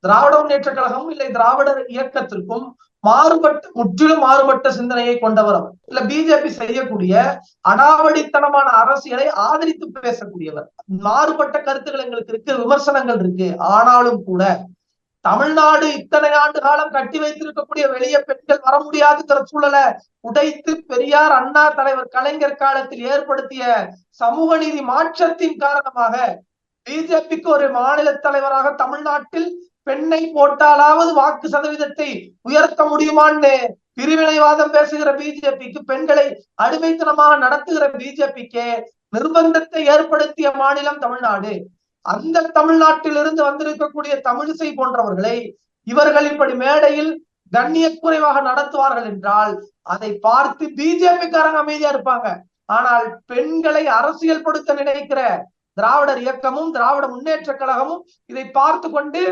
திராவிட முன்னேற்ற கழகமும் இல்லை திராவிடர் இயக்கத்திற்கும் முற்றிலும் மாறுபட்ட சிந்தனையை கொண்டவர் அவர். இல்ல பிஜேபி செய்யக்கூடிய அடாவடித்தனமான அரசியலை ஆதரித்து பேசக்கூடியவர். மாறுபட்ட கருத்துக்கள் எங்களுக்கு இருக்கு, விமர்சனங்கள் இருக்கு. ஆனாலும் கூட தமிழ்நாடு இத்தனை ஆண்டு காலம் கட்டி வைத்திருக்கக்கூடிய வெளியே பெண்கள் வர முடியாதுங்கிற சூழலை உடைத்து பெரியார், அண்ணா, தலைவர் கலைஞர் காலத்தில் ஏற்படுத்திய சமூக நீதி மாற்றத்தின் காரணமாக பிஜேபிக்கு ஒரு மாநில தலைவராக தமிழ்நாட்டில் பெண்ணை போட்டாலாவது வாக்கு சதவீதத்தை உயர்த்த முடியுமான்னு பிரிவினைவாதம் பேசுகிற பிஜேபிக்கு, பெண்களை அடிமைத்தனமாக நடத்துகிற பிஜேபிக்கு நிர்பந்தத்தை ஏற்படுத்திய மாநிலம் தமிழ்நாடு. அந்த தமிழ்நாட்டிலிருந்து வந்திருக்கக்கூடிய தமிழிசை போன்றவர்களை இவர்கள் இப்படி மேடையில் கண்ணிய குறைவாக நடத்துவார்கள் என்றால் அதை பார்த்து பிஜேபிக்காரங்க அமைதியா இருப்பாங்க. ஆனால் பெண்களை அரசியல் படுத்த நினைக்கிற திராவிடர் இயக்கமும் திராவிட முன்னேற்ற கழகமும் இதை பார்த்து கொண்டு